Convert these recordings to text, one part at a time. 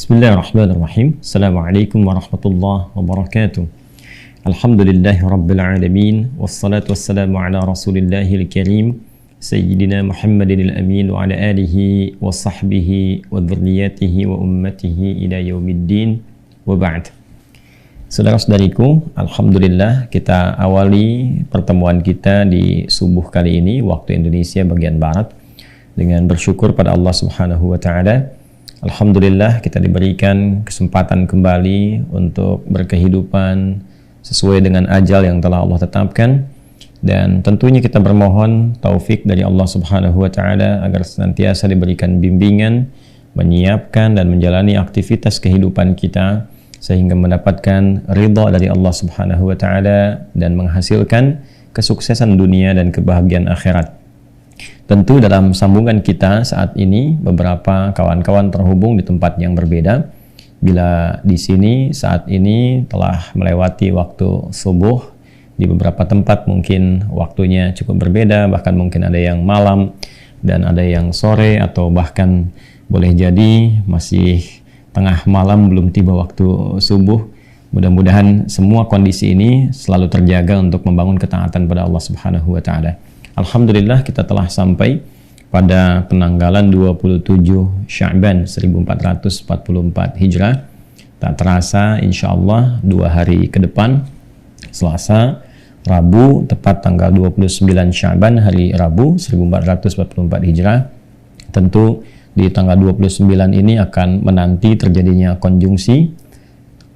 Bismillahirrahmanirrahim. Assalamualaikum warahmatullahi wabarakatuh. Alhamdulillahi rabbil alamin. Wassalatu wassalamu ala rasulillahil karim Sayyidina Muhammadin al-amin wa ala alihi wa sahbihi wa dhurriyatihi wa ummatihi ila yaumiddin wa ba'd. Saudara-saudariku, Alhamdulillah kita awali pertemuan kita di subuh kali ini waktu Indonesia bagian Barat dengan bersyukur pada Allah Subhanahu wa Ta'ala. Alhamdulillah kita diberikan kesempatan kembali untuk berkehidupan sesuai dengan ajal yang telah Allah tetapkan, dan tentunya kita bermohon taufik dari Allah Subhanahu wa Ta'ala agar senantiasa diberikan bimbingan, menyiapkan dan menjalani aktivitas kehidupan kita sehingga mendapatkan ridha dari Allah Subhanahu wa Ta'ala dan menghasilkan kesuksesan dunia dan kebahagiaan akhirat. Tentu dalam sambungan kita saat ini beberapa kawan-kawan terhubung di tempat yang berbeda. Bila di sini saat ini telah melewati waktu subuh, di beberapa tempat mungkin waktunya cukup berbeda, bahkan mungkin ada yang malam dan ada yang sore, atau bahkan boleh jadi masih tengah malam belum tiba waktu subuh. Mudah-mudahan semua kondisi ini selalu terjaga untuk membangun ketaatan pada Allah Subhanahu wa Ta'ala. Alhamdulillah kita telah sampai pada penanggalan 27 Sya'ban 1444 Hijrah. Tak terasa insya Allah 2 hari ke depan, Selasa, Rabu, tepat tanggal 29 Sya'ban hari Rabu 1444 Hijrah. Tentu di tanggal 29 ini akan menanti terjadinya konjungsi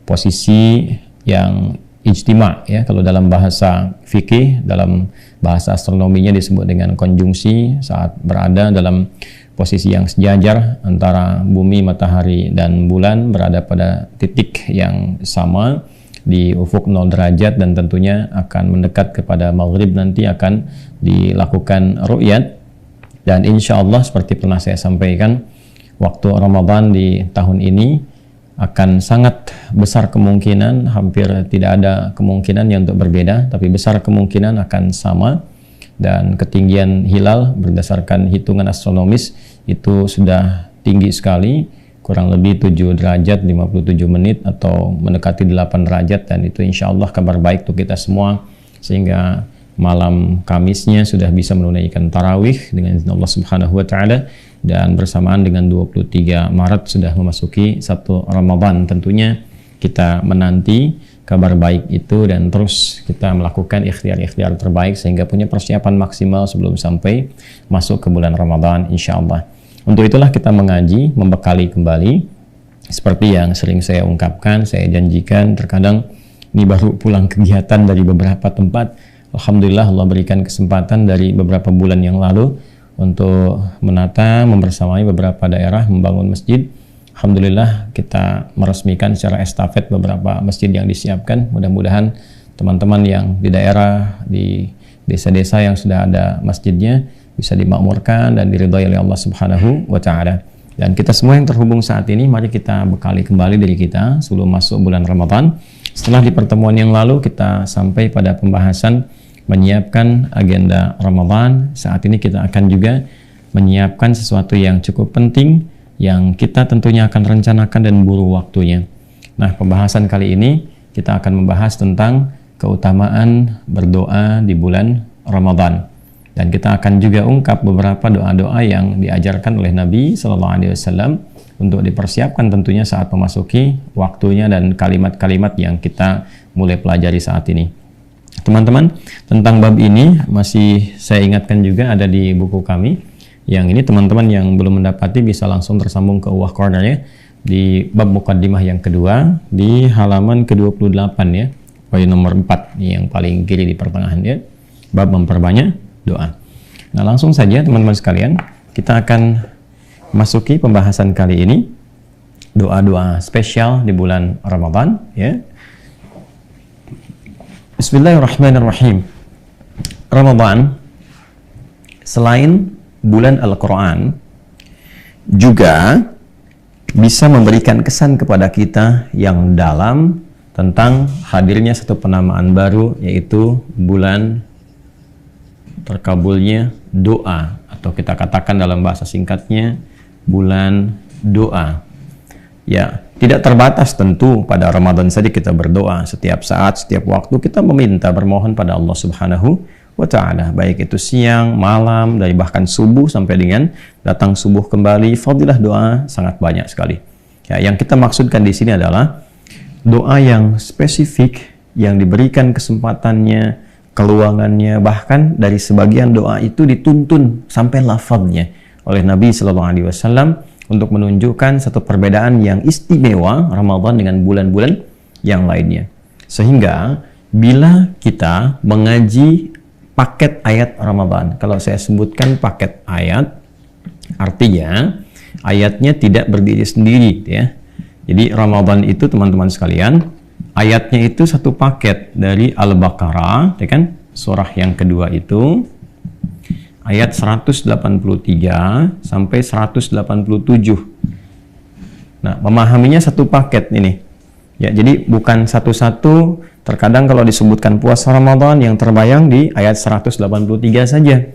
posisi yang ijtima, ya, kalau dalam bahasa fikih, dalam bahasa astronominya disebut dengan konjungsi, saat berada dalam posisi yang sejajar antara bumi, matahari dan bulan berada pada titik yang sama di ufuk 0 derajat, dan tentunya akan mendekat kepada maghrib nanti akan dilakukan ru'yat. Dan insya Allah seperti pernah saya sampaikan, waktu Ramadan di tahun ini akan sangat besar kemungkinan, hampir tidak ada kemungkinan yang untuk berbeda, tapi besar kemungkinan akan sama. Dan ketinggian hilal berdasarkan hitungan astronomis itu sudah tinggi sekali, kurang lebih 7 derajat 57 menit atau mendekati 8 derajat, dan itu insya Allah kabar baik untuk kita semua, sehingga malam Kamisnya sudah bisa menunaikan tarawih dengan izin Allah Subhanahu wa Ta'ala, dan bersamaan dengan 23 Maret sudah memasuki 1 Ramadan. Tentunya kita menanti kabar baik itu dan terus kita melakukan ikhtiar-ikhtiar terbaik sehingga punya persiapan maksimal sebelum sampai masuk ke bulan Ramadan insya Allah. Untuk itulah kita mengaji, membekali kembali seperti yang sering saya ungkapkan, saya janjikan. Terkadang ini baru pulang kegiatan dari beberapa tempat. Alhamdulillah Allah berikan kesempatan dari beberapa bulan yang lalu untuk menata, membersamai beberapa daerah, membangun masjid. Alhamdulillah kita meresmikan secara estafet beberapa masjid yang disiapkan. Mudah-mudahan teman-teman yang di daerah, di desa-desa yang sudah ada masjidnya bisa dimakmurkan dan diridhai oleh Allah Subhanahu wa Ta'ala. Dan kita semua yang terhubung saat ini, mari kita bekali kembali diri kita sebelum masuk bulan Ramadan. Setelah di pertemuan yang lalu kita sampai pada pembahasan menyiapkan agenda Ramadan. Saat ini kita akan juga menyiapkan sesuatu yang cukup penting yang kita tentunya akan rencanakan dan buru waktunya. Nah, pembahasan kali ini kita akan membahas tentang keutamaan berdoa di bulan Ramadan. Dan kita akan juga ungkap beberapa doa-doa yang diajarkan oleh Nabi SAW untuk dipersiapkan tentunya saat memasuki waktunya, dan kalimat-kalimat yang kita mulai pelajari saat ini. Teman-teman, tentang bab ini masih saya ingatkan juga ada di buku kami. Yang ini teman-teman yang belum mendapati bisa langsung tersambung ke Uwah Corner ya, di bab mukaddimah yang kedua di halaman ke-28 ya, poin nomor 4 yang paling kiri di pertengahan ya, bab memperbanyak doa. Nah, langsung saja teman-teman sekalian, kita akan masuki pembahasan kali ini, doa-doa spesial di bulan Ramadan ya. Bismillahirrahmanirrahim. Ramadan selain bulan Al-Quran juga bisa memberikan kesan kepada kita yang dalam tentang hadirnya satu penamaan baru, yaitu bulan terkabulnya doa, atau kita katakan dalam bahasa singkatnya bulan doa. Ya, tidak terbatas tentu pada Ramadan saja kita berdoa. Setiap saat, setiap waktu kita meminta, bermohon pada Allah Subhanahu wa ta'ala. Baik itu siang, malam, dari bahkan subuh sampai dengan datang subuh kembali. Fadilah doa sangat banyak sekali. Ya, yang kita maksudkan di sini adalah doa yang spesifik, yang diberikan kesempatannya, keluangannya, bahkan dari sebagian doa itu dituntun sampai lafaznya oleh Nabi Sallallahu Alaihi Wasallam untuk menunjukkan satu perbedaan yang istimewa Ramadan dengan bulan-bulan yang lainnya. Sehingga bila kita mengaji paket ayat Ramadan, kalau saya sebutkan paket ayat, artinya ayatnya tidak berdiri sendiri, ya. Jadi Ramadan itu teman-teman sekalian, ayatnya itu satu paket dari Al-Baqarah, ya kan? Surah yang kedua itu ayat 183 sampai 187. Nah, memahaminya satu paket ini. Ya, jadi bukan satu-satu. Terkadang kalau disebutkan puasa Ramadan yang terbayang di ayat 183 saja.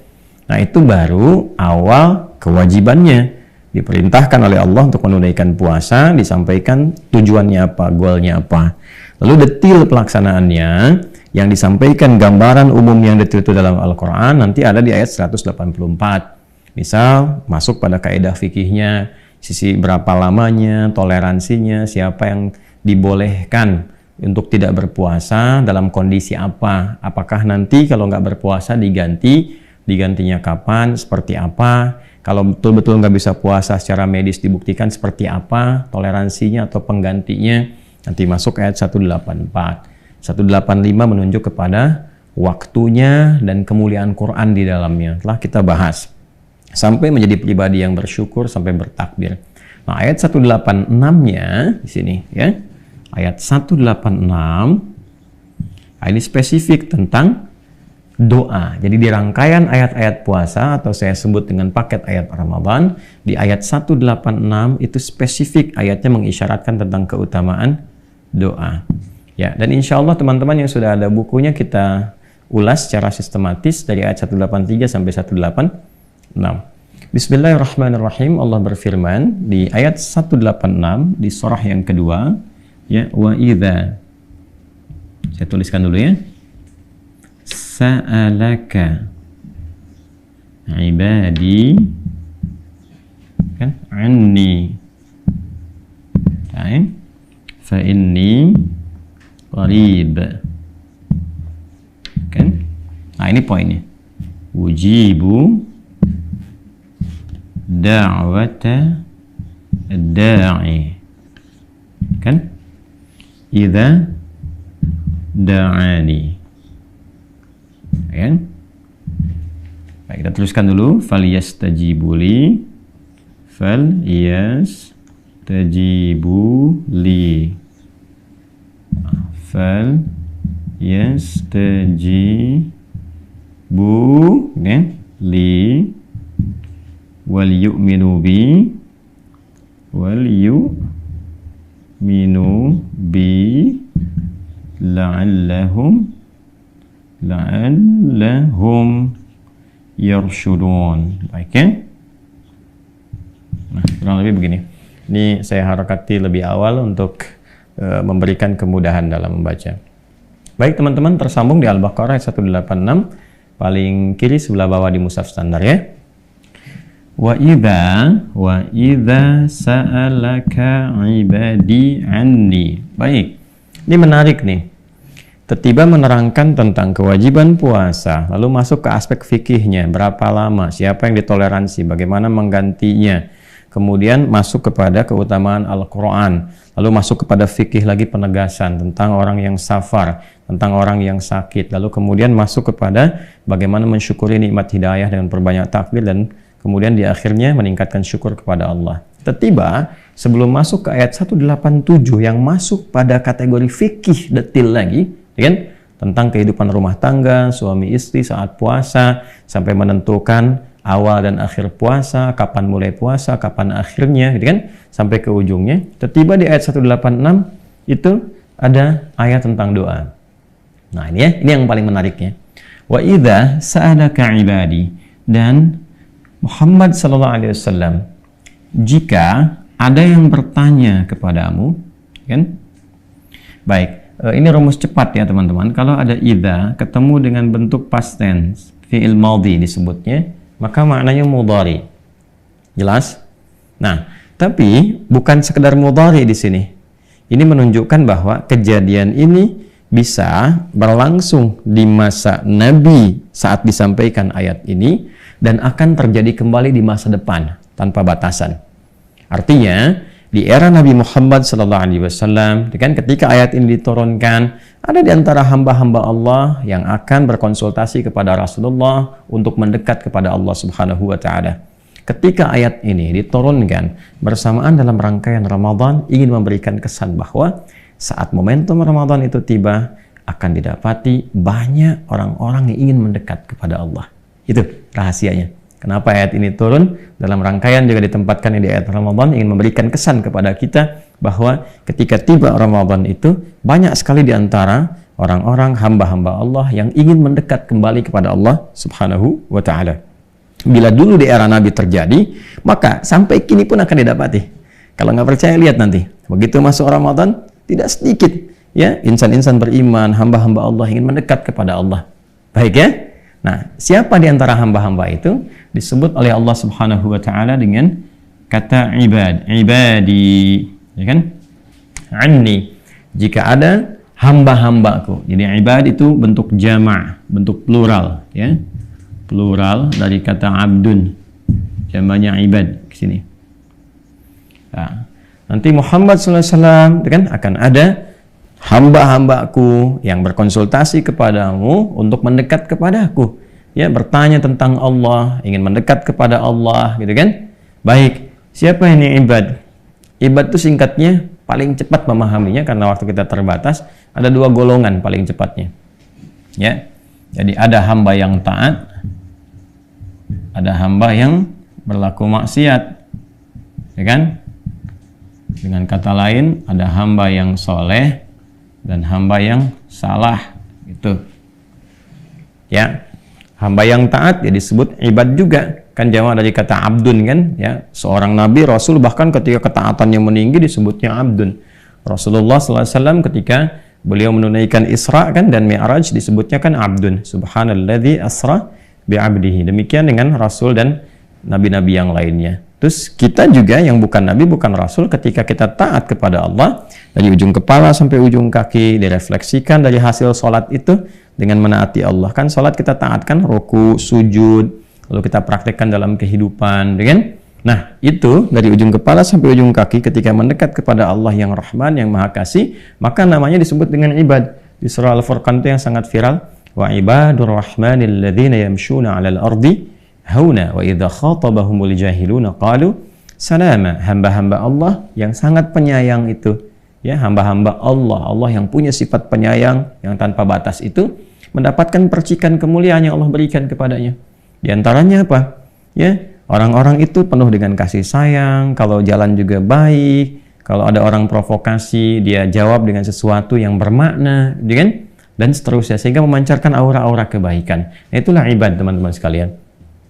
Nah, itu baru awal kewajibannya. Diperintahkan oleh Allah untuk menunaikan puasa, disampaikan tujuannya apa, goalnya apa. Lalu detil pelaksanaannya yang disampaikan, gambaran umum yang detil itu dalam Al-Quran nanti ada di ayat 184. Misal masuk pada kaidah fikihnya, sisi berapa lamanya, toleransinya, siapa yang dibolehkan untuk tidak berpuasa, dalam kondisi apa, apakah nanti kalau nggak berpuasa digantinya kapan, seperti apa, kalau betul-betul nggak bisa puasa secara medis dibuktikan seperti apa, toleransinya atau penggantinya. Nanti masuk ayat 184. 185 menunjuk kepada waktunya dan kemuliaan Quran di dalamnya. Telah kita bahas. Sampai menjadi pribadi yang bersyukur, sampai bertakbir. Nah, ayat 186-nya di sini, ya. Ayat 186, nah ini spesifik tentang doa. Jadi di rangkaian ayat-ayat puasa, atau saya sebut dengan paket ayat Ramadan, di ayat 186 itu spesifik ayatnya mengisyaratkan tentang keutamaan doa. Ya, dan insya Allah teman-teman yang sudah ada bukunya kita ulas secara sistematis dari ayat 183 sampai 186. Bismillahirrahmanirrahim. Allah berfirman di ayat 186 di surah yang kedua, ya, wa idza. Saya tuliskan dulu, ya. Sa'alaka ibadi, kan, anni, fa inni qarib, kan? Nah, ini poinnya. Ujibu da'wata da'i, kan? Idza da'ani, kan? Baik, kita tuliskan dulu. Falyastajibuli, falyastajibuli, falyastajibuli, kan? Li wal yu'minu bi, wal yu'minu bi, la'allahum yarshudun. Baik, ya. Nah, kurang lebih begini. Ini saya harakati lebih awal untuk memberikan kemudahan dalam membaca. Baik teman-teman, tersambung di Al-Baqarah 186 paling kiri sebelah bawah di mushaf standar, ya. Wa idza sa'alaka ibadi anni. Baik. Ini menarik nih. Tiba menerangkan tentang kewajiban puasa, lalu masuk ke aspek fikihnya, berapa lama, siapa yang ditoleransi, bagaimana menggantinya, kemudian masuk kepada keutamaan Al-Quran, lalu masuk kepada fikih lagi penegasan tentang orang yang safar, tentang orang yang sakit, lalu kemudian masuk kepada bagaimana mensyukuri nikmat hidayah dengan perbanyak takbir, dan kemudian di akhirnya meningkatkan syukur kepada Allah. Tiba sebelum masuk ke ayat 187 yang masuk pada kategori fikih detil lagi, kan, tentang kehidupan rumah tangga, suami istri saat puasa, sampai menentukan awal dan akhir puasa, kapan mulai puasa, kapan akhirnya, gitu kan, sampai ke ujungnya. Tiba di ayat 186 itu ada ayat tentang doa. Nah, ini, ya, ini yang paling menariknya. Wa idza sa'alaka ibadi, dan Muhammad sallallahu alaihi wasallam, jika ada yang bertanya kepadamu, kan? Baik, ini rumus cepat ya teman-teman. Kalau ada idza ketemu dengan bentuk past tense, fi'il madhi disebutnya, maka maknanya mudhari. Jelas? Nah, tapi bukan sekedar mudhari di sini. Ini menunjukkan bahwa kejadian ini bisa berlangsung di masa Nabi saat disampaikan ayat ini dan akan terjadi kembali di masa depan tanpa batasan. Artinya, di era Nabi Muhammad SAW, kan ketika ayat ini diturunkan, ada di antara hamba-hamba Allah yang akan berkonsultasi kepada Rasulullah untuk mendekat kepada Allah Subhanahu wa Ta'ala. Ketika ayat ini diturunkan bersamaan dalam rangkaian Ramadan, ingin memberikan kesan bahwa saat momentum Ramadan itu tiba, akan didapati banyak orang-orang yang ingin mendekat kepada Allah. Itu rahasianya. Kenapa ayat ini turun? Dalam rangkaian juga ditempatkan di ayat Ramadan, ingin memberikan kesan kepada kita bahwa ketika tiba Ramadan itu, banyak sekali di antara orang-orang hamba-hamba Allah yang ingin mendekat kembali kepada Allah Subhanahu wa Ta'ala. Bila dulu di era Nabi terjadi, maka sampai kini pun akan didapati. Kalau nggak percaya, lihat nanti. Begitu masuk Ramadan, tidak sedikit ya insan-insan beriman, hamba-hamba Allah ingin mendekat kepada Allah. Baik ya? Nah, siapa di antara hamba-hamba itu disebut oleh Allah Subhanahu wa Ta'ala dengan kata ibad, ibadi, ya kan? Anni, jika ada hamba-hambaku. Jadi ibad itu bentuk jama', bentuk plural, ya. Plural dari kata abdun, jamaknya ibad ke sini. Nah, nanti Muhammad SAW kan akan ada hamba-hambaku yang berkonsultasi kepadamu untuk mendekat kepadaku, ya, bertanya tentang Allah, ingin mendekat kepada Allah, gitu kan? Baik, siapa ini ibad? Ibad itu singkatnya, paling cepat memahaminya karena waktu kita terbatas, ada dua golongan paling cepatnya, ya. Jadi ada hamba yang taat, ada hamba yang berlaku maksiat, ya kan? Dengan kata lain, ada hamba yang soleh dan hamba yang salah, gitu. Ya, hamba yang taat ya disebut ibad juga, kan jamak dari kata abdun kan, ya. Seorang nabi, rasul bahkan ketika ketaatannya meninggi disebutnya abdun. Rasulullah SAW ketika beliau menunaikan Isra kan dan Mi'raj disebutnya kan abdun. Subhanalladzi asra bi'abdihi. Demikian dengan rasul dan nabi-nabi yang lainnya. Terus kita juga yang bukan nabi, bukan rasul, ketika kita taat kepada Allah dari ujung kepala sampai ujung kaki, direfleksikan dari hasil sholat itu dengan menaati Allah. Kan sholat kita taatkan, ruku, sujud, lalu kita praktekkan dalam kehidupan, kan? Nah, itu dari ujung kepala sampai ujung kaki ketika mendekat kepada Allah yang Rahman, yang Maha Kasih, maka namanya disebut dengan ibad. Di surah Al-Furqan itu yang sangat viral, wa ibadur rahmanil ladzina yamshuna 'alal ardi hauna wa idza khatabahumul jahiluna qalu salama. Hamba-hamba Allah yang sangat penyayang itu, ya, hamba-hamba Allah, Allah yang punya sifat penyayang yang tanpa batas itu mendapatkan percikan kemuliaan yang Allah berikan kepadanya. Di antaranya apa? Ya, orang-orang itu penuh dengan kasih sayang, kalau jalan juga baik, kalau ada orang provokasi dia jawab dengan sesuatu yang bermakna, kan? Dan seterusnya, sehingga memancarkan aura-aura kebaikan. Nah, itulah ibad, teman-teman sekalian.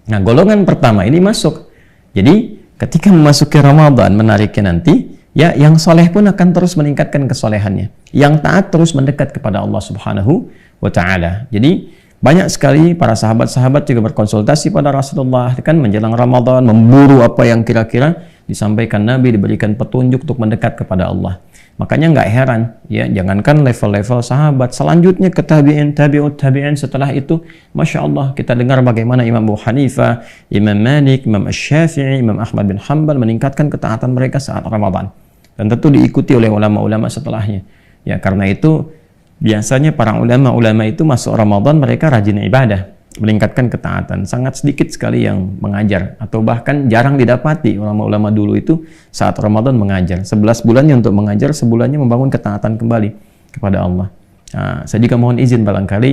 Nah, golongan pertama ini masuk. Jadi, ketika memasuki Ramadan, menariknya nanti, ya, yang soleh pun akan terus meningkatkan kesolehannya. Yang taat terus mendekat kepada Allah Subhanahu wa Ta'ala. Jadi, banyak sekali para sahabat-sahabat juga berkonsultasi pada Rasulullah, kan, menjelang Ramadan, memburu apa yang kira-kira disampaikan Nabi, diberikan petunjuk untuk mendekat kepada Allah. Makanya nggak heran, ya, jangankan level-level sahabat, selanjutnya ke tabi'in, tabi'ut tabi'in, setelah itu, Masya Allah, kita dengar bagaimana Imam Abu Hanifah, Imam Malik, Imam Asy-Syafi'i, Imam Ahmad bin Hanbal meningkatkan ketaatan mereka saat Ramadan. Dan tentu diikuti oleh ulama-ulama setelahnya. Ya, karena itu, biasanya para ulama-ulama itu masuk Ramadan, mereka rajin ibadah, meningkatkan ketaatan. Sangat sedikit sekali yang mengajar, atau bahkan jarang didapati ulama-ulama dulu itu saat Ramadan mengajar. 11 bulannya untuk mengajar, sebulannya membangun ketaatan kembali kepada Allah. Nah, saya juga mohon izin barangkali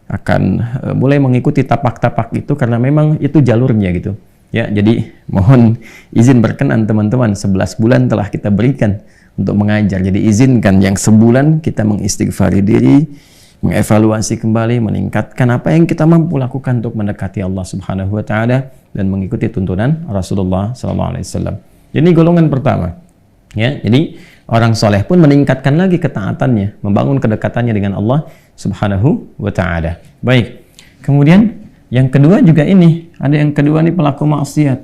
akan mulai mengikuti tapak-tapak itu karena memang itu jalurnya gitu. Ya, jadi mohon izin berkenan teman-teman, 11 bulan telah kita berikan untuk mengajar. Jadi izinkan yang sebulan kita mengistighfari diri, mengevaluasi kembali, meningkatkan apa yang kita mampu lakukan untuk mendekati Allah Subhanahu wa Ta'ala dan mengikuti tuntunan Rasulullah SAW. Jadi golongan pertama, Ya, jadi orang soleh pun meningkatkan lagi ketaatannya, membangun kedekatannya dengan Allah Subhanahu wa Ta'ala. Baik. Kemudian yang kedua juga ini, ada yang kedua nih pelaku maksiat,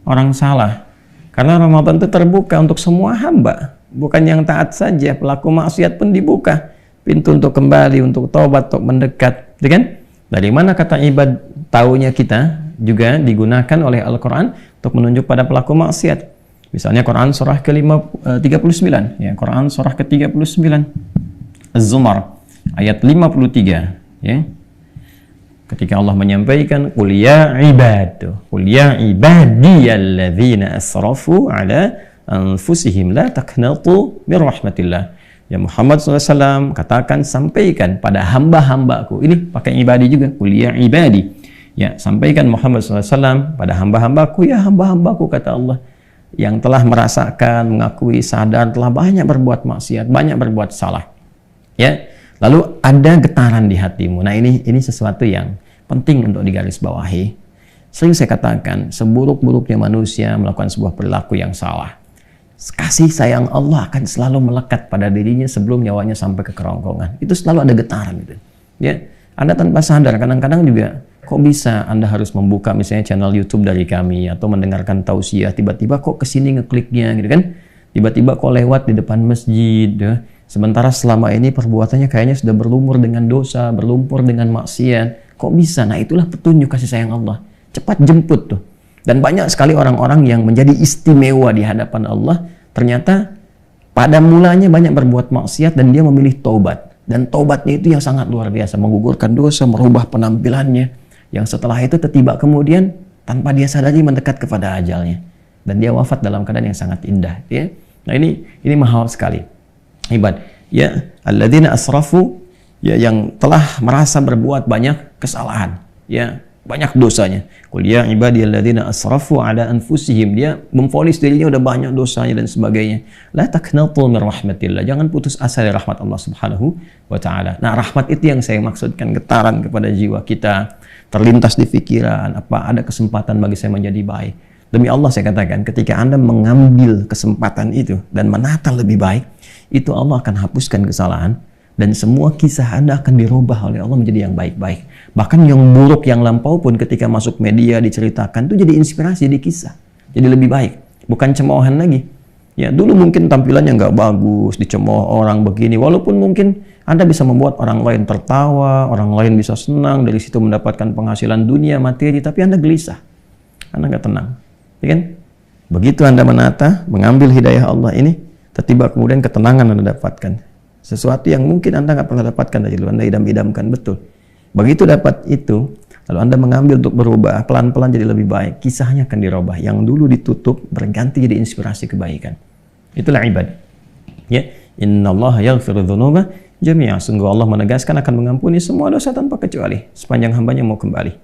orang salah. Karena Ramadan itu terbuka untuk semua hamba, bukan yang taat saja, pelaku maksiat pun dibuka pintu untuk kembali, untuk taubat, untuk mendekat, gitu kan? Dari mana kata ibad taunya kita juga digunakan oleh Al-Quran untuk menunjuk pada pelaku maksiat. Misalnya Quran surah ke-39, ya, Quran surah ke-39 Az-Zumar ayat 53, ya. Ketika Allah menyampaikan qul ya ibadiyalladzina asrafu ala anfusihim la taqnatu mir rahmatillah. Ya Muhammad SAW katakan, sampaikan pada hamba-hambaku. Ini pakai ibadi juga, qul ya ibadi. Ya, sampaikan Muhammad SAW pada hamba-hambaku, ya hamba-hambaku kata Allah, yang telah merasakan, mengakui, sadar telah banyak berbuat maksiat, banyak berbuat salah. Ya, lalu ada getaran di hatimu. Nah, ini sesuatu yang penting untuk digarisbawahi. Sering saya katakan, seburuk-buruknya manusia melakukan sebuah perilaku yang salah, kasih sayang Allah akan selalu melekat pada dirinya sebelum nyawanya sampai ke kerongkongan. Itu selalu ada getaran gitu. Ya, Anda tanpa sadar kadang-kadang juga, kok bisa Anda harus membuka misalnya channel YouTube dari kami atau mendengarkan tausiah, tiba-tiba kok kesini ngekliknya gitu kan? Tiba-tiba kok lewat di depan masjid, ya? Sementara selama ini perbuatannya kayaknya sudah berlumur dengan dosa, berlumpur dengan maksiat. Kok bisa? Nah, itulah petunjuk kasih sayang Allah. Cepat jemput tuh. Dan banyak sekali orang-orang yang menjadi istimewa di hadapan Allah, ternyata pada mulanya banyak berbuat maksiat dan dia memilih taubat. Dan taubatnya itu yang sangat luar biasa, menggugurkan dosa, merubah penampilannya. Yang setelah itu tiba kemudian tanpa dia sadari mendekat kepada ajalnya. Dan dia wafat dalam keadaan yang sangat indah. Ya. Nah, ini mahal sekali. Ibad. Ya, alladzina asrafu, ya, yang telah merasa berbuat banyak kesalahan. Ya, banyak dosanya. Qul ya ibadiyalladzina asrafu ala anfusihim. Dia memvonis dirinya udah banyak dosanya dan sebagainya. La taqnatu min rahmatillah. Jangan putus asa dari rahmat Allah Subhanahu wa Ta'ala. Nah, rahmat itu yang saya maksudkan, getaran kepada jiwa kita, terlintas di pikiran, apa ada kesempatan bagi saya menjadi baik. Demi Allah saya katakan, ketika Anda mengambil kesempatan itu dan menata lebih baik, itu Allah akan hapuskan kesalahan. Dan semua kisah Anda akan dirubah oleh Allah menjadi yang baik-baik. Bahkan yang buruk, yang lampau pun ketika masuk media diceritakan, itu jadi inspirasi, jadi kisah. Jadi lebih baik. Bukan cemoohan lagi. Ya, dulu mungkin tampilannya nggak bagus, dicemooh orang begini. Walaupun mungkin Anda bisa membuat orang lain tertawa, orang lain bisa senang, dari situ mendapatkan penghasilan dunia, materi, tapi Anda gelisah. Anda nggak tenang. Ya kan? Begitu Anda menata, mengambil hidayah Allah ini, tiba-tiba kemudian ketenangan Anda dapatkan. Sesuatu yang mungkin Anda nggak pernah dapatkan dari dulu, Anda idam-idamkan, betul. Begitu dapat itu, lalu Anda mengambil untuk berubah, pelan-pelan jadi lebih baik, kisahnya akan dirubah. Yang dulu ditutup, berganti jadi inspirasi kebaikan. Itulah ibad. Ya, innallaha yaghfiru dzunuba jami'a. Sungguh Allah menegaskan akan mengampuni semua dosa tanpa kecuali, sepanjang hambanya mau kembali.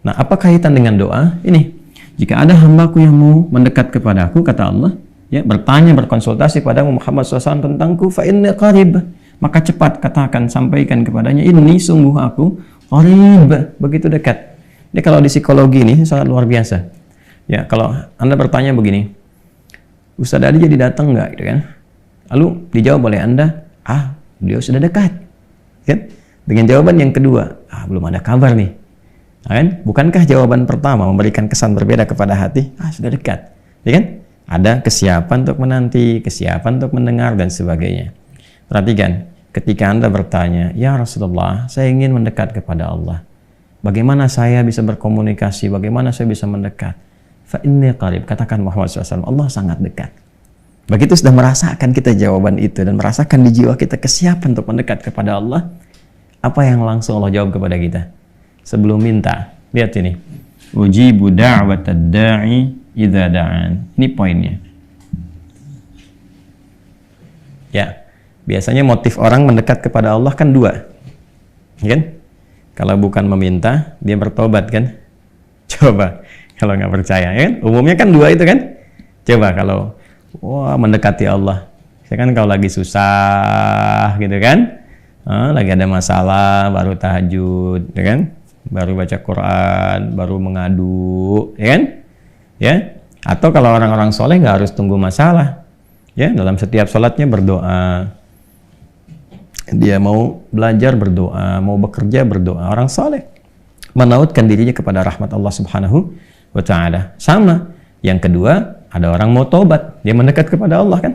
Nah, apa kaitan dengan doa? Ini, jika ada hambaku yang mau mendekat kepadaku, kata Allah, ya, bertanya, berkonsultasi pada Muhammad SAW tentangku, fa inni qarib, maka cepat katakan, sampaikan kepadanya, ini sungguh aku qarib, begitu dekat. Ini kalau di psikologi ini sangat luar biasa. Ya, kalau Anda bertanya begini, Ustaz Adi jadi datang nggak, gitu kan? Lalu dijawab oleh Anda, beliau sudah dekat, kan? Dengan jawaban yang kedua, belum ada kabar nih, kan? Bukankah jawaban pertama memberikan kesan berbeda kepada hati? Sudah dekat, ya kan? Ada kesiapan untuk menanti, kesiapan untuk mendengar, dan sebagainya. Perhatikan, ketika Anda bertanya, ya Rasulullah, saya ingin mendekat kepada Allah. Bagaimana saya bisa berkomunikasi? Bagaimana saya bisa mendekat? Fa inni qarib, katakan Muhammad SAW, Allah sangat dekat. Begitu sudah merasakan kita jawaban itu, dan merasakan di jiwa kita kesiapan untuk mendekat kepada Allah, apa yang langsung Allah jawab kepada kita? Sebelum minta, lihat ini. Ujibu da'watad da'i idza da'an. Ini poinnya. Ya, biasanya motif orang mendekat kepada Allah kan dua, kan? Kalau bukan meminta, dia bertobat, kan? Coba, kalau nggak percaya, ya kan? Umumnya kan dua itu, kan? Coba kalau, mendekati Allah, saya kan kalau lagi susah, gitu kan? Lagi ada masalah, baru tahajud, ya kan? Baru baca Quran, baru mengadu, ya kan? Ya, atau kalau orang-orang soleh nggak harus tunggu masalah, Ya, dalam setiap sholatnya berdoa. Dia mau belajar berdoa, mau bekerja berdoa. Orang saleh menautkan dirinya kepada rahmat Allah Subhanahu wa Ta'ala. Sama. Yang kedua, ada orang mau tobat, dia mendekat kepada Allah kan.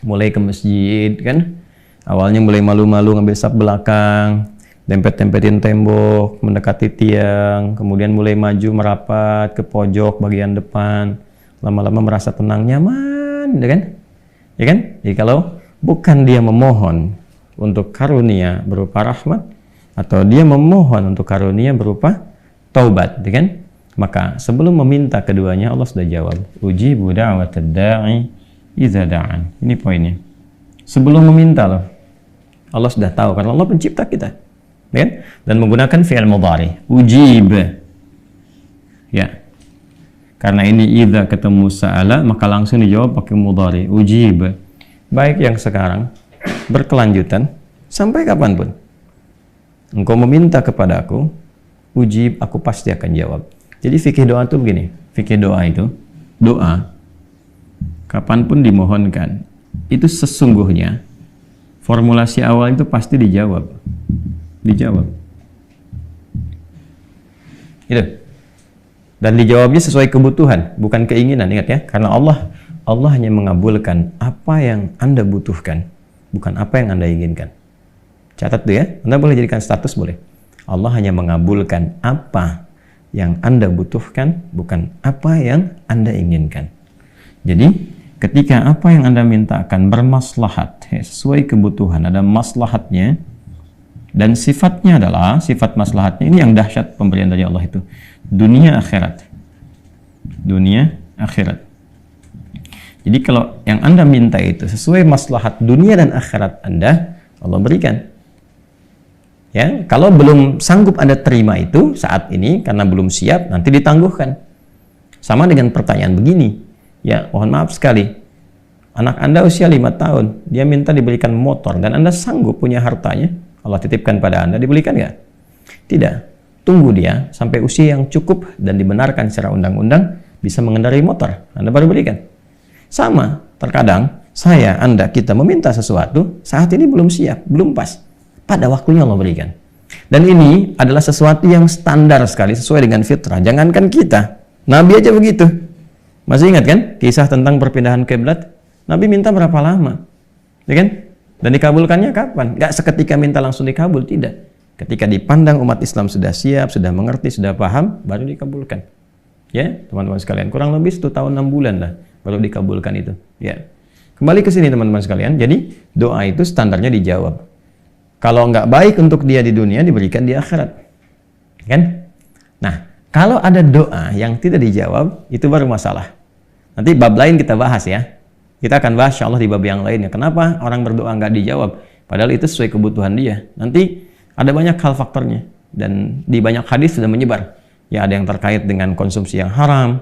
Mulai ke masjid kan. Awalnya mulai malu-malu ngambil saf belakang, dempet-dempetin tembok, mendekati tiang, kemudian mulai maju merapat ke pojok bagian depan. Lama-lama merasa tenang, nyaman, kan? Ya kan? Jadi kalau bukan dia memohon untuk karunia berupa rahmat, atau dia memohon untuk karunia berupa taubat, ya kan? Maka sebelum meminta keduanya, Allah sudah jawab, ujibu da'watad da'i idza da'an. Ini poinnya. Sebelum meminta loh, Allah sudah tahu karena Allah pencipta kita, ya kan? Dan menggunakan fi'il mudhari, ujib. Ya. Karena ini idza ketemu sa'ala, maka langsung dijawab pakai mudhari, ujib. Baik yang sekarang berkelanjutan sampai kapanpun engkau meminta kepadaku, ujib, aku pasti akan jawab. Jadi fikih doa itu begini, fikih doa itu, doa kapanpun dimohonkan, itu sesungguhnya formulasi awal itu pasti dijawab. Gitu. Dan dijawabnya sesuai kebutuhan, bukan keinginan, ingat ya, karena Allah hanya mengabulkan apa yang Anda butuhkan, bukan apa yang Anda inginkan. Catat tuh ya, Anda boleh jadikan status, boleh. Allah hanya mengabulkan apa yang Anda butuhkan, bukan apa yang Anda inginkan. Jadi, ketika apa yang Anda mintakan bermaslahat, sesuai kebutuhan, ada maslahatnya, dan sifatnya adalah, sifat maslahatnya, ini yang dahsyat pemberian dari Allah itu, dunia akhirat. Dunia akhirat. Jadi kalau yang Anda minta itu sesuai maslahat dunia dan akhirat Anda, Allah berikan. Ya, kalau belum sanggup Anda terima itu saat ini karena belum siap, nanti ditangguhkan. Sama dengan pertanyaan begini. Ya, mohon maaf sekali. Anak Anda usia 5 tahun, dia minta diberikan motor dan Anda sanggup punya hartanya, Allah titipkan pada Anda, diberikan nggak? Tidak. Tunggu dia sampai usia yang cukup dan dibenarkan secara undang-undang bisa mengendarai motor, Anda baru berikan. Sama, terkadang saya, Anda, kita meminta sesuatu saat ini belum siap, belum pas. Pada waktunya Allah berikan. Dan ini adalah sesuatu yang standar sekali sesuai dengan fitrah. Jangankan kita, Nabi aja begitu. Masih ingat kan kisah tentang perpindahan kiblat? Nabi minta berapa lama? Ya kan? Dan dikabulkannya kapan? Gak seketika minta langsung dikabul, tidak. Ketika dipandang umat Islam sudah siap, sudah mengerti, sudah paham, baru dikabulkan. Ya, teman-teman sekalian, kurang lebih 1 tahun 6 bulan lah baru dikabulkan itu. Ya. Kembali ke sini teman-teman sekalian. Jadi doa itu standarnya dijawab. Kalau nggak baik untuk dia di dunia, diberikan di akhirat. Kan? Nah, kalau ada doa yang tidak dijawab, itu baru masalah. Nanti bab lain kita bahas ya. Kita akan bahas insya Allah di bab yang lainnya. Kenapa orang berdoa nggak dijawab? Padahal itu sesuai kebutuhan dia. Nanti ada banyak hal faktornya. Dan di banyak hadis sudah menyebar. Ya, ada yang terkait dengan konsumsi yang haram.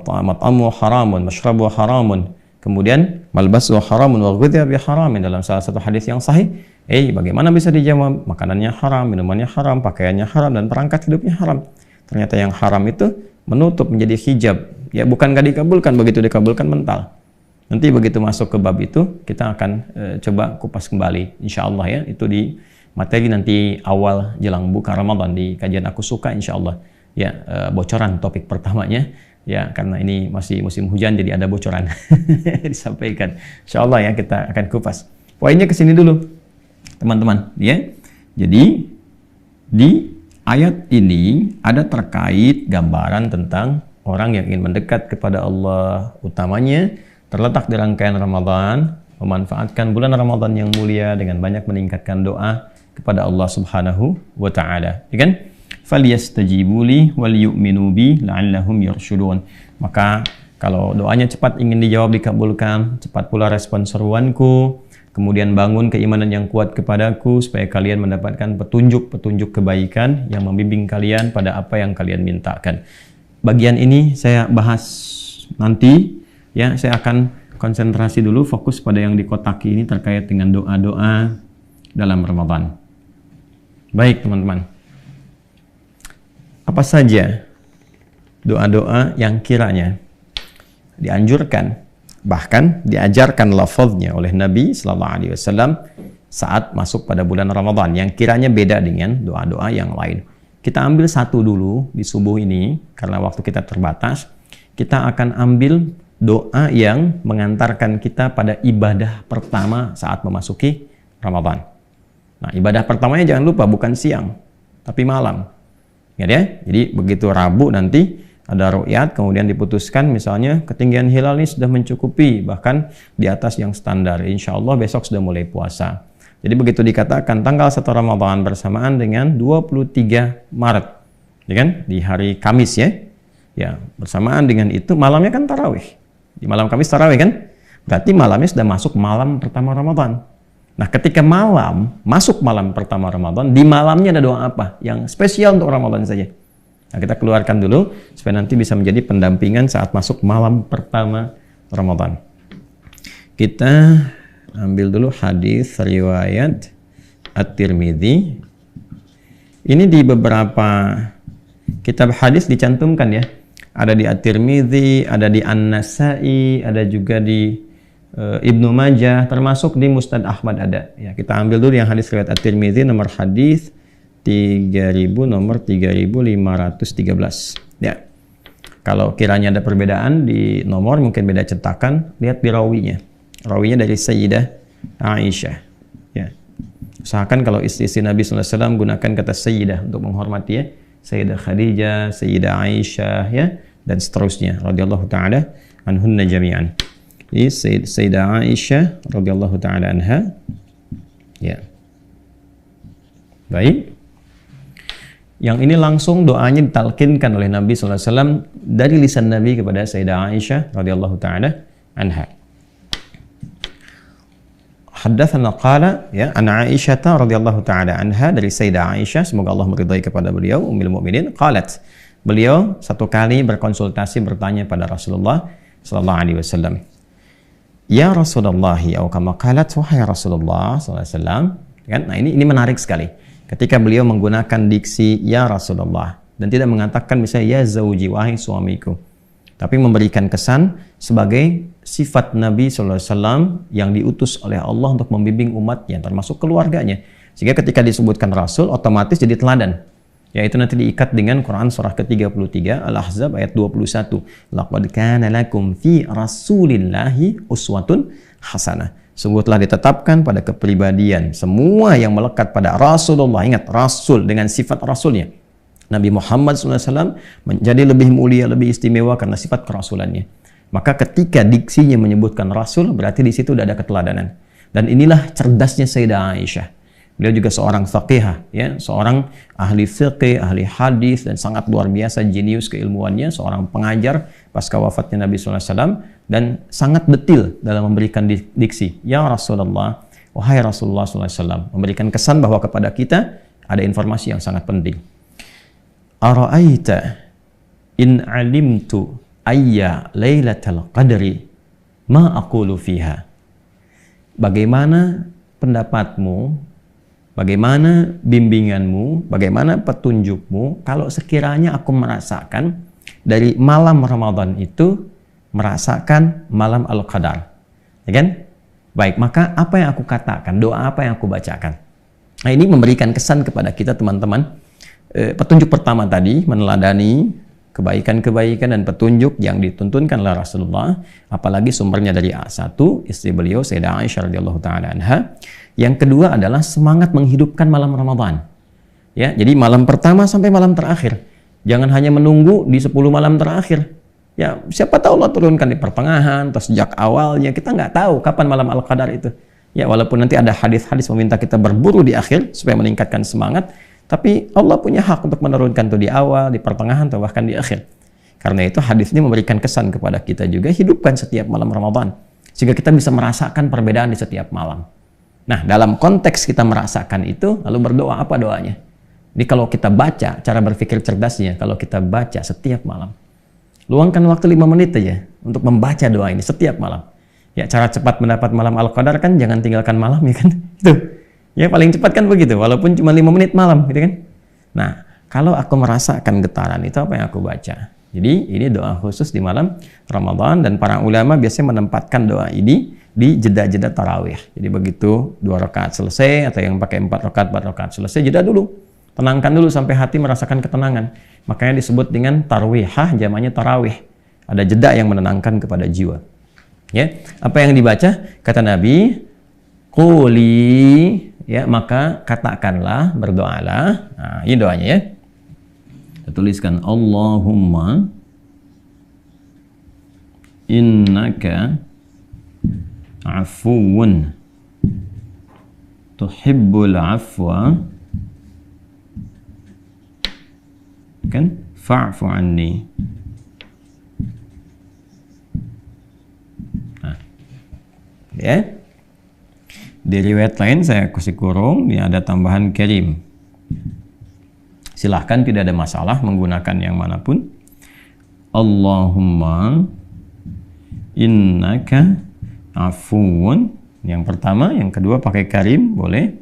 Mat'amu haramun, mashrabu haramun. Kemudian, malbasu haramun, wa ghudhiya bi haramin. Dalam salah satu hadis yang sahih, bagaimana bisa dijawab? Makanannya haram, minumannya haram, pakaiannya haram, dan perangkat hidupnya haram. Ternyata yang haram itu menutup menjadi hijab. Ya, bukan gak dikabulkan, begitu dikabulkan mental. Nanti begitu masuk ke bab itu, kita akan coba kupas kembali. Insya Allah ya, itu di materi nanti awal jelang buka Ramadan di kajian Aku Suka insya Allah. Ya, bocoran topik pertamanya. Ya, karena ini masih musim hujan, jadi ada bocoran disampaikan. Insya Allah ya, kita akan kupas. Poinnya ke sini dulu, teman-teman. Ya, jadi di ayat ini ada terkait gambaran tentang orang yang ingin mendekat kepada Allah, utamanya terletak di rangkaian Ramadan, memanfaatkan bulan Ramadan yang mulia dengan banyak meningkatkan doa kepada Allah Subhanahu wa Ta'ala. Ya kan? Falyastajibu li wal yu'minu bi la'allahum yarshudun. Maka kalau doanya cepat ingin dijawab dikabulkan, cepat pula respon seruanku, kemudian bangun keimanan yang kuat kepadaku supaya kalian mendapatkan petunjuk-petunjuk kebaikan yang membimbing kalian pada apa yang kalian mintakan. Bagian ini saya bahas nanti ya, saya akan konsentrasi dulu fokus pada yang dikotaki ini terkait dengan doa-doa dalam Ramadan. Baik teman-teman. Apa saja doa-doa yang kiranya dianjurkan Bahkan diajarkan lafaznya oleh Nabi Sallallahu Alaihi Wasallam saat masuk pada bulan Ramadan yang kiranya beda dengan doa-doa yang lain. Kita ambil satu dulu di subuh ini karena waktu kita terbatas. Kita akan ambil doa yang mengantarkan kita pada ibadah pertama saat memasuki Ramadan. Nah, ibadah pertamanya jangan lupa bukan siang, tapi malam. Ingat ya? Jadi begitu Rabu nanti ada ru'yat, kemudian diputuskan misalnya ketinggian hilal ini sudah mencukupi, bahkan di atas yang standar. Insya Allah besok sudah mulai puasa. Jadi begitu dikatakan tanggal 1 Ramadan bersamaan dengan 23 Maret, ya kan? Di hari Kamis ya. Ya, bersamaan dengan itu malamnya kan tarawih. Di malam Kamis tarawih kan? Berarti malamnya sudah masuk malam pertama Ramadan. Nah, ketika masuk malam pertama Ramadan, di malamnya ada doa apa? Yang spesial untuk Ramadan saja. Nah, kita keluarkan dulu supaya nanti bisa menjadi pendampingan saat masuk malam pertama Ramadan. Kita ambil dulu hadis riwayat At-Tirmidzi. Ini di beberapa kitab hadis dicantumkan ya. Ada di At-Tirmidzi, ada di An-Nasai, ada juga di Ibnu Majah, termasuk di Musnad Ahmad ada. Ya, kita ambil dulu yang hadis riwayat At-Tirmidzi nomor hadis 3000 nomor 3513. Ya. Kalau kiranya ada perbedaan di nomor, mungkin beda cetakan, lihat di rawinya. Rawinya dari Sayyidah Aisyah. Ya. Usahakan kalau istri-istri Nabi SAW gunakan kata Sayyidah untuk menghormati ya. Sayyidah Khadijah, Sayyidah Aisyah ya, dan seterusnya radhiyallahu taala anhunna jami'an. Ini Sayyidah Aisyah radhiyallahu taala anha. Ya. Baik. Yang ini langsung doanya ditalkinkan oleh Nabi SAW dari lisan Nabi kepada Sayyidah Aisyah radhiyallahu taala anha. Haddatsana qala ya an Aisyah radhiyallahu taala anha, dari Sayyidah Aisyah semoga Allah meridai kepada beliau ummul mukminin, qalat, beliau satu kali berkonsultasi bertanya pada Rasulullah sallallahu alaihi wasallam. Ya Rasulullah, ya kama qalat, wahai Rasulullah sallallahu alaihi wasallam. Kan? Nah, ini menarik sekali. Ketika beliau menggunakan diksi ya Rasulullah dan tidak mengatakan misalnya ya zauji, wahai suamiku, tapi memberikan kesan sebagai sifat Nabi SAW yang diutus oleh Allah untuk membimbing umatnya, termasuk keluarganya. Sehingga ketika disebutkan Rasul, otomatis jadi teladan. Yaitu nanti diikat dengan Quran surah ke-33, Al-Ahzab ayat 21. Laqad kana lakum fi rasulillahi uswatun hasanah. Sungguh telah ditetapkan pada kepribadian semua yang melekat pada Rasulullah. Ingat, Rasul dengan sifat Rasulnya. Nabi Muhammad SAW menjadi lebih mulia, lebih istimewa karena sifat kerasulannya. Maka ketika diksinya menyebutkan Rasul, berarti di situ sudah ada keteladanan. Dan inilah cerdasnya Sayyidah Aisyah. Beliau juga seorang faqihah, ya, seorang ahli fiqih, ahli hadis, dan sangat luar biasa jenius keilmuannya, seorang pengajar pasca wafatnya Nabi SAW, dan sangat detil dalam memberikan diksi. Ya Rasulullah, wahai Rasulullah SAW, memberikan kesan bahwa kepada kita ada informasi yang sangat penting. Ara'aita in alimtu ayya lailatul qadri ma aqulu fiha. Bagaimana pendapatmu, bagaimana bimbinganmu, bagaimana petunjukmu kalau sekiranya aku merasakan dari malam Ramadan itu merasakan malam Al-Qadar. Ya kan? Baik, maka apa yang aku katakan, doa apa yang aku bacakan? Nah, ini memberikan kesan kepada kita teman-teman. Petunjuk pertama tadi meneladani kebaikan-kebaikan dan petunjuk yang dituntunkan oleh Rasulullah, apalagi sumbernya dari A1, istri beliau Sayyidah Aisyah radhiyallahu taala anha. Yang kedua adalah semangat menghidupkan malam Ramadan. Ya, jadi malam pertama sampai malam terakhir. Jangan hanya menunggu di 10 malam terakhir. Ya, siapa tahu Allah turunkan di pertengahan atau sejak awalnya. Kita nggak tahu kapan malam Al-Qadar itu. Ya, walaupun nanti ada hadis-hadis meminta kita berburu di akhir supaya meningkatkan semangat, tapi Allah punya hak untuk menurunkan itu di awal, di pertengahan, atau bahkan di akhir. Karena itu hadis ini memberikan kesan kepada kita juga, hidupkan setiap malam Ramadan. Sehingga kita bisa merasakan perbedaan di setiap malam. Nah, dalam konteks kita merasakan itu, lalu berdoa, apa doanya? Jadi kalau kita baca, cara berpikir cerdasnya, kalau kita baca setiap malam, luangkan waktu 5 menit aja untuk membaca doa ini setiap malam. Ya, cara cepat mendapat malam Al-Qadar kan jangan tinggalkan malam, ya kan? Itu. Ya, paling cepat kan begitu, walaupun cuma 5 menit malam, gitu kan? Nah, kalau aku merasakan getaran itu, apa yang aku baca? Jadi ini doa khusus di malam Ramadan, dan para ulama biasanya menempatkan doa ini di jeda-jeda tarawih. Jadi begitu 2 rakaat selesai, atau yang pakai 4 rakaat selesai, jeda dulu. Tenangkan dulu sampai hati merasakan ketenangan. Makanya disebut dengan tarwihah, jamaknya tarawih. Ada jeda yang menenangkan kepada jiwa. Ya, apa yang dibaca? Kata Nabi, quli, ya, maka katakanlah, berdoalah. Nah, ini doanya ya. Kita tuliskan, Allahumma innaka afuwun tuhibbul afwa, kan, fa'fu anni. Ya, di riwayat lain saya kasih kurung, ini ada tambahan karim. Silahkan, tidak ada masalah menggunakan yang manapun. Allahumma innaka afuwun, yang pertama, yang kedua pakai karim boleh.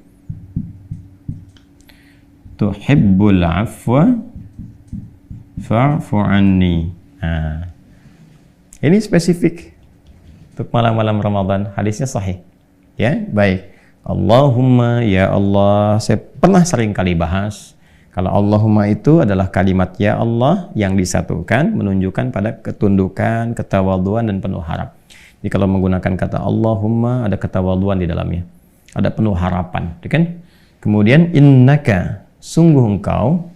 Tuhibbul afwa fa'fu anni. Nah, ini spesifik untuk malam-malam Ramadan, hadisnya sahih. Ya, baik. Allahumma, ya Allah, saya pernah sering kali bahas, kalau Allahumma itu adalah kalimat ya Allah yang disatukan, menunjukkan pada ketundukan, ketawaduan, dan penuh harap. Jadi kalau menggunakan kata Allahumma, ada ketawaduan di dalamnya, ada penuh harapan, kan? Kemudian innaka, sungguh engkau,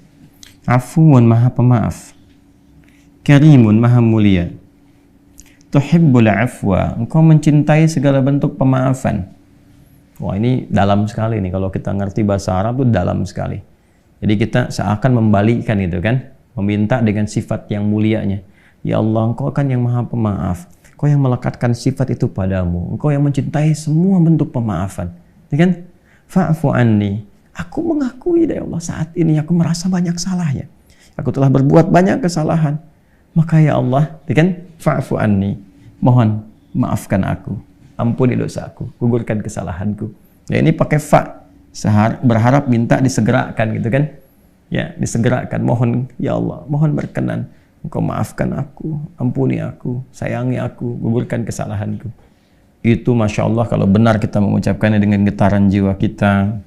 afuun, maha pemaaf, karimun, maha mulia, tuhibbul afwa, engkau mencintai segala bentuk pemaafan. Wah, ini dalam sekali nih, kalau kita ngerti bahasa Arab itu dalam sekali. Jadi kita seakan membalikkan itu kan, meminta dengan sifat yang mulianya. Ya Allah, engkau kan yang maha pemaaf, engkau yang melekatkan sifat itu padamu, engkau yang mencintai semua bentuk pemaafan, ya kan? Fa'fu anni, aku mengakui ya Allah, saat ini aku merasa banyak salahnya, aku telah berbuat banyak kesalahan. Maka ya Allah, kan, fa'fu anni, mohon maafkan aku, ampuni dosaku, gugurkan kesalahanku. Ya, ini pakai fa, berharap minta disegerakan gitu kan. Ya, disegerakan, mohon ya Allah, mohon berkenan, engkau maafkan aku, ampuni aku, sayangi aku, gugurkan kesalahanku. Itu Masya Allah, kalau benar kita mengucapkannya dengan getaran jiwa kita,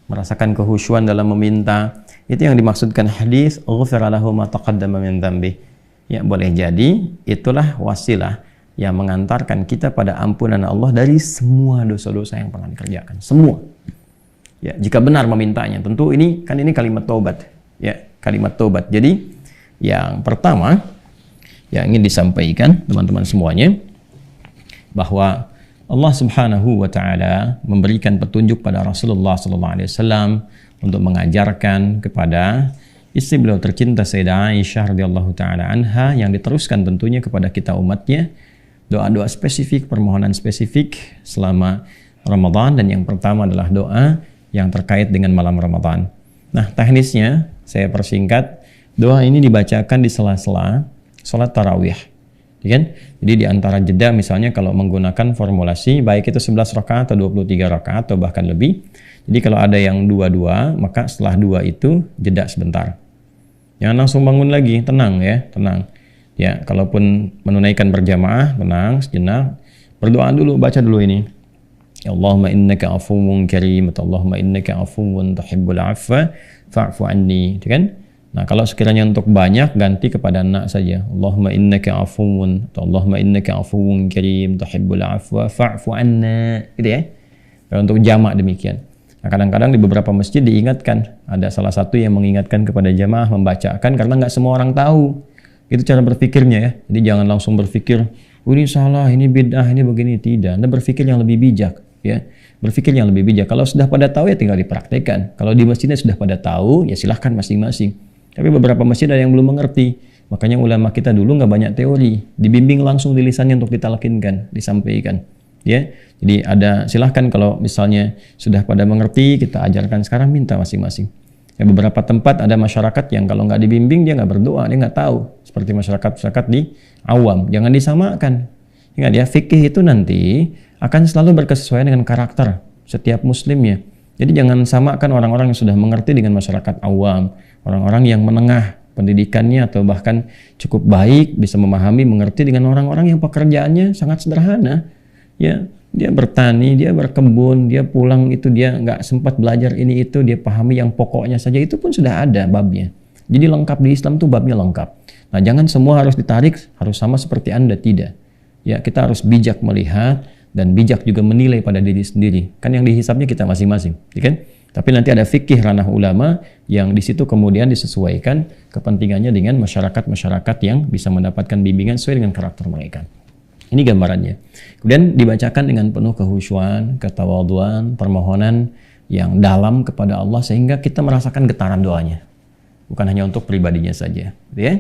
merasakan kehusyuan dalam meminta, itu yang dimaksudkan hadis ghufira lahu ma taqaddama min dzambi. Ya, boleh jadi itulah wasilah yang mengantarkan kita pada ampunan Allah dari semua dosa-dosa yang pernah dikerjakan, semua. Ya, jika benar memintanya, tentu ini kan, ini kalimat taubat. Ya, kalimat taubat. Jadi yang pertama yang ingin disampaikan teman-teman semuanya, bahwa Allah Subhanahu wa taala memberikan petunjuk pada Rasulullah sallallahu alaihi wasallam untuk mengajarkan kepada istri beliau tercinta Sayyidah Aisyah radhiyallahu taala anha, yang diteruskan tentunya kepada kita umatnya, doa-doa spesifik, permohonan spesifik selama Ramadan, dan yang pertama adalah doa yang terkait dengan malam Ramadan. Nah, teknisnya saya persingkat, doa ini dibacakan di sela-sela salat tarawih. Kan? Jadi di antara jeda, misalnya kalau menggunakan formulasi baik itu 11 rakaat atau 23 rakaat atau bahkan lebih. Jadi kalau ada yang 2-2, maka setelah 2 itu jeda sebentar. Jangan langsung bangun lagi, tenang ya, tenang. Ya, kalaupun menunaikan berjamaah, tenang sejenak, berdoa dulu, baca dulu ini. Ya Allahumma innaka afuwun karim, atau Allahumma innaka afuwun tuhibbul afwa fa'fu anni, kan? Nah, kalau sekiranya untuk banyak, ganti kepada anak saja. Allahumma innaka afuwun, atau Allahumma innaka afuwun karim tuhibbul afwa fa'fu anna, gitu ya. Dan untuk jamak demikian. Nah, kadang-kadang di beberapa masjid diingatkan, ada salah satu yang mengingatkan kepada jamaah membacakan, karena nggak semua orang tahu. Itu cara berpikirnya ya. Jadi jangan langsung berpikir, oh, ini salah, ini bid'ah, ini begini. Tidak. Anda berpikir yang lebih bijak. Ya, berpikir yang lebih bijak. Kalau sudah pada tahu ya tinggal dipraktekkan. Kalau di masjidnya sudah pada tahu, ya silahkan masing-masing. Tapi beberapa masjid ada yang belum mengerti. Makanya ulama kita dulu nggak banyak teori, dibimbing langsung di lisannya untuk ditalkinkan, disampaikan. Ya, jadi ada, silahkan kalau misalnya sudah pada mengerti, kita ajarkan sekarang, minta masing-masing. Ya, beberapa tempat ada masyarakat yang kalau nggak dibimbing dia nggak berdoa, dia nggak tahu. Seperti masyarakat di awam, jangan disamakan. Ingat ya, fikih itu nanti akan selalu berkesesuaian dengan karakter setiap muslimnya. Jadi jangan samakan orang-orang yang sudah mengerti dengan masyarakat awam, orang-orang yang menengah, pendidikannya atau bahkan cukup baik, bisa memahami, mengerti dengan orang-orang yang pekerjaannya sangat sederhana. Ya, dia bertani, dia berkebun, dia pulang itu dia nggak sempat belajar ini itu, dia pahami yang pokoknya saja, itu pun sudah ada babnya. Jadi lengkap di Islam tuh babnya lengkap. Nah, jangan semua harus ditarik, harus sama seperti Anda, tidak. Ya, kita harus bijak melihat dan bijak juga menilai pada diri sendiri. Kan yang dihisapnya kita masing-masing, ya kan? Tapi nanti ada fikih ranah ulama yang di situ kemudian disesuaikan kepentingannya dengan masyarakat-masyarakat yang bisa mendapatkan bimbingan sesuai dengan karakter mereka. Ini gambarannya. Kemudian dibacakan dengan penuh kehusyuan, ketawaduan, permohonan yang dalam kepada Allah sehingga kita merasakan getaran doanya. Bukan hanya untuk pribadinya saja, ya.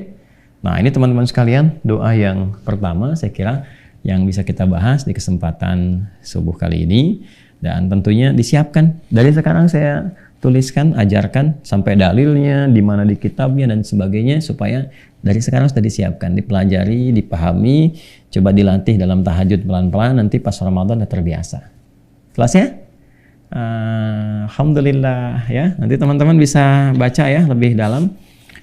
Nah, ini teman-teman sekalian, doa yang pertama saya kira yang bisa kita bahas di kesempatan subuh kali ini. Dan tentunya disiapkan. Dari sekarang saya tuliskan, ajarkan sampai dalilnya, di mana di kitabnya dan sebagainya, supaya dari sekarang sudah disiapkan, dipelajari, dipahami, coba dilatih dalam tahajud pelan-pelan, nanti pas Ramadan sudah terbiasa. Kelas ya? Alhamdulillah ya. Nanti teman-teman bisa baca ya lebih dalam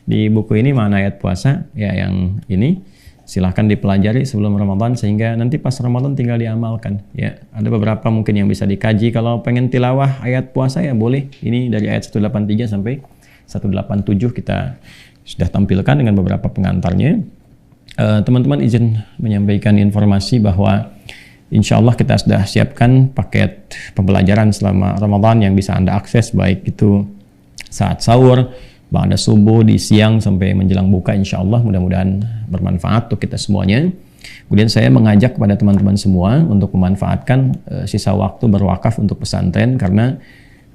di buku ini Makna Ayat Puasa ya, yang ini. Silahkan dipelajari sebelum Ramadan sehingga nanti pas Ramadan tinggal diamalkan ya. Ada beberapa mungkin yang bisa dikaji. Kalau pengen tilawah ayat puasa ya boleh. Ini dari ayat 183 sampai 187 kita sudah tampilkan dengan beberapa pengantarnya. Teman-teman izin menyampaikan informasi bahwa insya Allah kita sudah siapkan paket pembelajaran selama Ramadan yang bisa Anda akses, baik itu saat sahur, ba'da subuh, di siang sampai menjelang buka, insya Allah mudah-mudahan bermanfaat untuk kita semuanya. Kemudian saya mengajak kepada teman-teman semua untuk memanfaatkan sisa waktu berwakaf untuk pesantren karena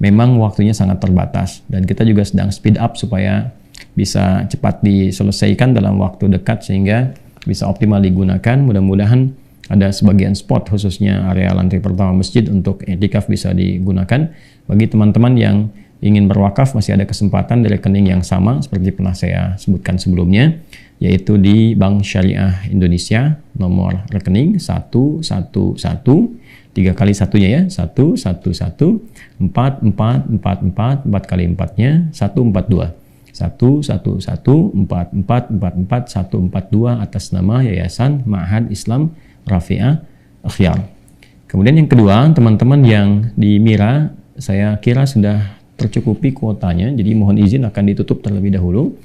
memang waktunya sangat terbatas dan kita juga sedang speed up supaya bisa cepat diselesaikan dalam waktu dekat sehingga bisa optimal digunakan. Mudah-mudahan ada sebagian spot khususnya area lantai pertama masjid untuk i'tikaf bisa digunakan. Bagi teman-teman yang ingin berwakaf masih ada kesempatan di rekening yang sama seperti pernah saya sebutkan sebelumnya, yaitu di Bank Syariah Indonesia, nomor rekening 111 3 kali satunya ya, 111 4444 4 kali 4-nya 142 111 4444 142 atas nama Yayasan Ma'had Islam Rafi'ah Akhyar. Kemudian yang kedua, teman-teman yang di Mira saya kira sudah tercukupi kuotanya, jadi mohon izin akan ditutup terlebih dahulu.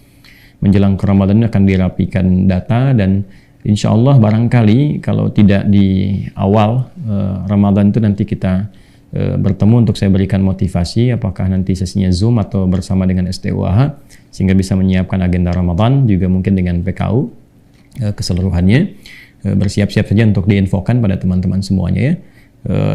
Menjelang ke Ramadan akan dirapikan data dan insya Allah barangkali kalau tidak di awal Ramadan itu nanti kita bertemu untuk saya berikan motivasi, apakah nanti sesinya Zoom atau bersama dengan STUAH sehingga bisa menyiapkan agenda Ramadan juga mungkin dengan PKU keseluruhannya. Bersiap-siap saja untuk diinfokan pada teman-teman semuanya ya.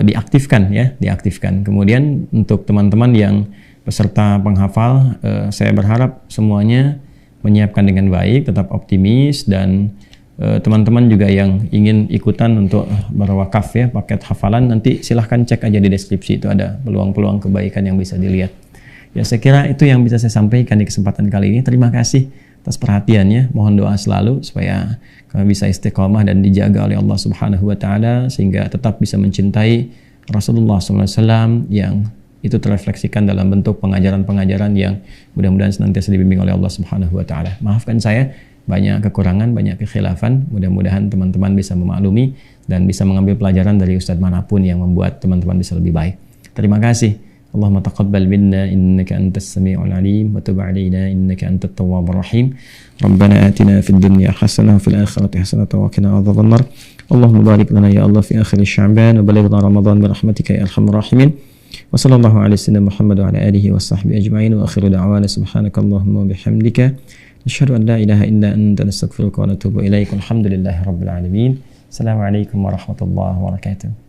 Diaktifkan ya, diaktifkan. Kemudian untuk teman-teman yang peserta penghafal, saya berharap semuanya menyiapkan dengan baik, tetap optimis, dan teman-teman juga yang ingin ikutan untuk berwakaf ya, paket hafalan, nanti silahkan cek aja di deskripsi, itu ada peluang-peluang kebaikan yang bisa dilihat. Ya, saya kira itu yang bisa saya sampaikan di kesempatan kali ini. Terima kasih atas perhatiannya. Mohon doa selalu supaya kami bisa istiqomah dan dijaga oleh Allah Subhanahu wa taala sehingga tetap bisa mencintai Rasulullah SAW yang itu terrefleksikan dalam bentuk pengajaran-pengajaran yang mudah-mudahan senantiasa dibimbing oleh Allah Subhanahu wa taala. Maafkan saya banyak kekurangan, banyak kekhilafan. Mudah-mudahan teman-teman bisa memaklumi dan bisa mengambil pelajaran dari ustadz manapun yang membuat teman-teman bisa lebih baik. Terima kasih. Allahumma taqabbal minna innaka antas sami'ul alim wa tub 'alaina innaka antat tawwabur rahim. Rabbana atina fid dunya hasanah wa fil akhirati hasanah wa qina adzabannar. Allahumma barik lana ya Allah fi akhir Sya'ban wa balighna Ramadan bi rahmatika ya arhamar rahimin. Wa sallallahu ala sayyidina Muhammad wa ala alihi wa sahbihi ajma'in wa akhiru da'wana subhanakallahumma wa bihamdika nashhadu an la ilaha illa anta nastaghfiruka wa natubu ilaik. Alhamdulillahirabbil alamin. Assalamualaikum warahmatullahi wabarakatuh.